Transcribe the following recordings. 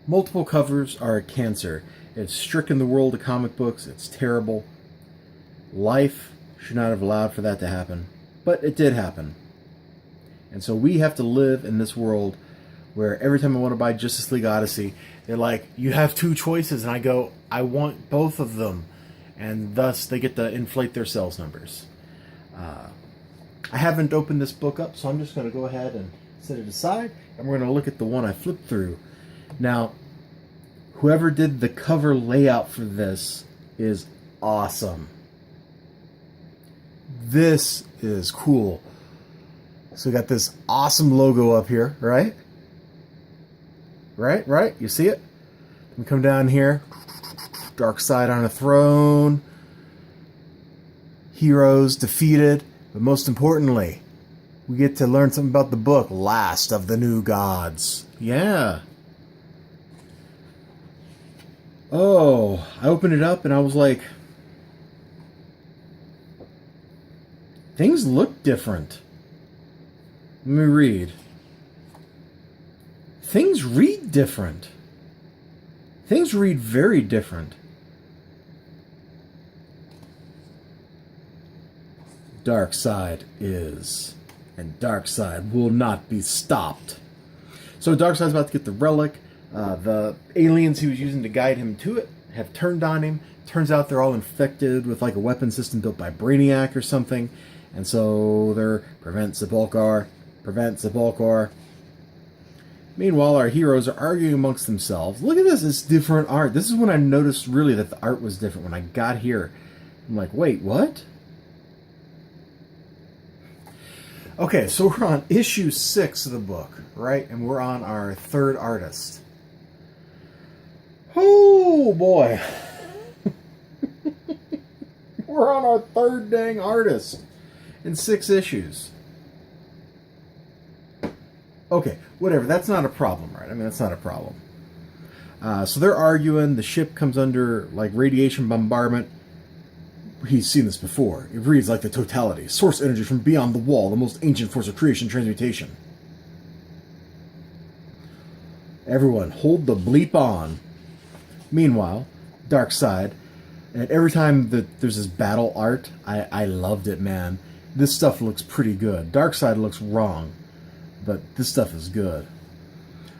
Multiple covers are a cancer. It's stricken the world of comic books. It's terrible. Life should not have allowed for that to happen. But it did happen. And so we have to live in this world where every time I want to buy Justice League Odyssey, they're like, you have two choices. And I go, I want both of them. And thus they get to inflate their sales numbers. I haven't opened this book up, so I'm just going to go ahead and set it aside. And we're going to look at the one I flipped through. Now, whoever did the cover layout for this is awesome. This is cool. So we got this awesome logo up here, right? Right? You see it? We come down here. Darkseid on a throne. Heroes defeated. But most importantly, we get to learn something about the book, Last of the New Gods. Yeah. Oh, I opened it up and I was like, things look different. Let me read. Things read different. Things read very different. Darkseid is, and Darkseid will not be stopped. So Darkseid's about to get the relic. The aliens he was using to guide him to it have turned on him. Turns out they're all infected with like a weapon system built by Brainiac or something. And so they're prevent Sepulchre. Meanwhile, our heroes are arguing amongst themselves. Look at this, it's different art. This is when I noticed really that the art was different. When I got here, I'm like, wait, what? Okay, so we're on issue 6 of the book, right? And we're on our third artist. Oh, boy. We're on our third dang artist in 6 issues. Okay, whatever. That's not a problem, right? I mean, that's not a problem. So they're arguing. The ship comes under, like, radiation bombardment. He's seen this before. It reads like the totality. Source energy from beyond the wall. The most ancient force of creation transmutation. Everyone, hold the bleep on. Meanwhile, Darkseid. And every time that there's this battle art, I loved it, man. This stuff looks pretty good. Darkseid looks wrong. But this stuff is good.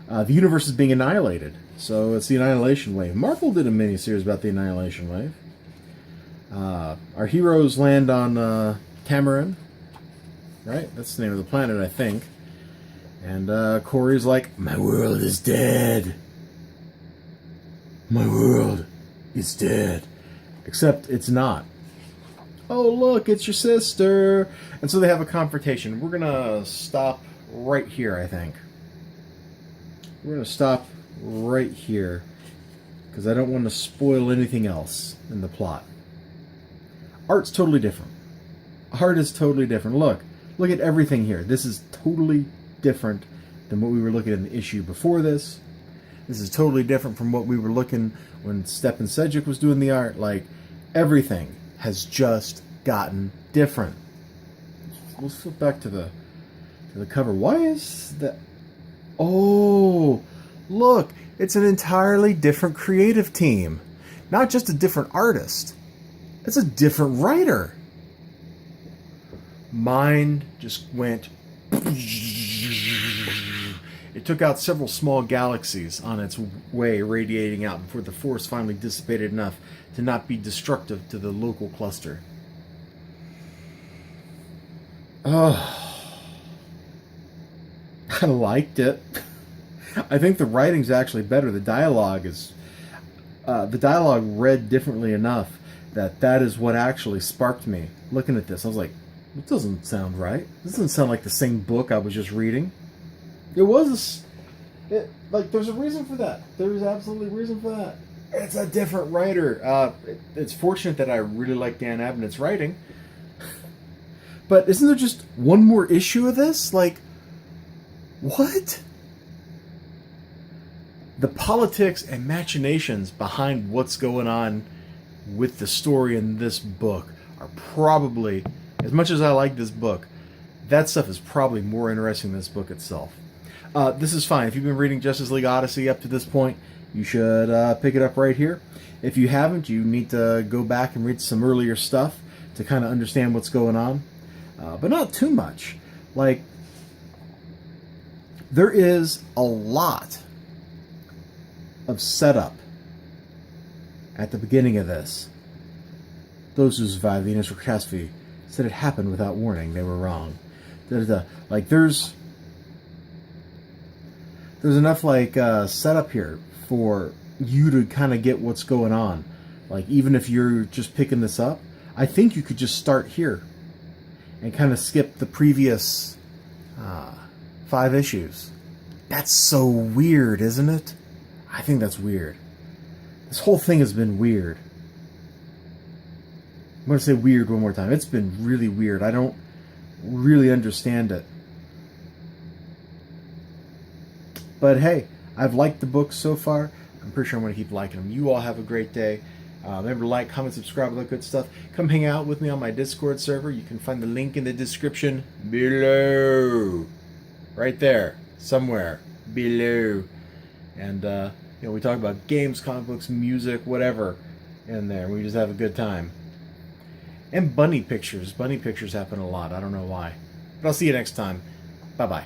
The universe is being annihilated. So it's the Annihilation Wave. Marvel did a miniseries about the Annihilation Wave. Our heroes land on Tamarin. Right? That's the name of the planet, I think. And Corey's like, my world is dead. My world is dead. Except it's not. Oh, look, it's your sister. And so they have a confrontation. We're going to stop right here, I think. We're going to stop right here. Because I don't want to spoil anything else in the plot. Art's totally different. Art is totally different. Look at everything here. This is totally different than what we were looking at in the issue before this. This is totally different from what we were looking when Stepan Sejic was doing the art. Like, everything has just gotten different. Let's flip back to the cover. Why is that? Oh, look, it's an entirely different creative team. Not just a different artist. It's a different writer. Mind just went. It took out several small galaxies on its way, radiating out before the force finally dissipated enough to not be destructive to the local cluster. Oh, I liked it. I think the writing's actually better. The dialogue read differently enough that is what actually sparked me. Looking at this, I was like, it doesn't sound right. This doesn't sound like the same book I was just reading. There's a reason for that. There's absolutely a reason for that. It's a different writer. It's fortunate that I really like Dan Abnett's writing. But isn't there just one more issue of this? Like, what? The politics and machinations behind what's going on with the story in this book are probably, as much as I like this book, that stuff is probably more interesting than this book itself. This is fine. If you've been reading Justice League Odyssey up to this point, you should pick it up right here. If you haven't, you need to go back and read some earlier stuff to kind of understand what's going on. But not too much. Like, there is a lot of setup at the beginning of this. Those who survived the initial catastrophe said it happened without warning. They were wrong. Like, there's enough like setup here for you to kind of get what's going on. Like, even if you're just picking this up, I think you could just start here and kind of skip the previous 5 issues. That's so weird, isn't it? I think that's weird. This whole thing has been weird. I'm going to say weird one more time. It's been really weird. I don't really understand it. But hey, I've liked the books so far. I'm pretty sure I'm going to keep liking them. You all have a great day. Remember to like, comment, subscribe, all that good stuff. Come hang out with me on my Discord server. You can find the link in the description below. Right there. Somewhere. Below. And, we talk about games, comic books, music, whatever in there. We just have a good time. And bunny pictures. Bunny pictures happen a lot. I don't know why. But I'll see you next time. Bye-bye.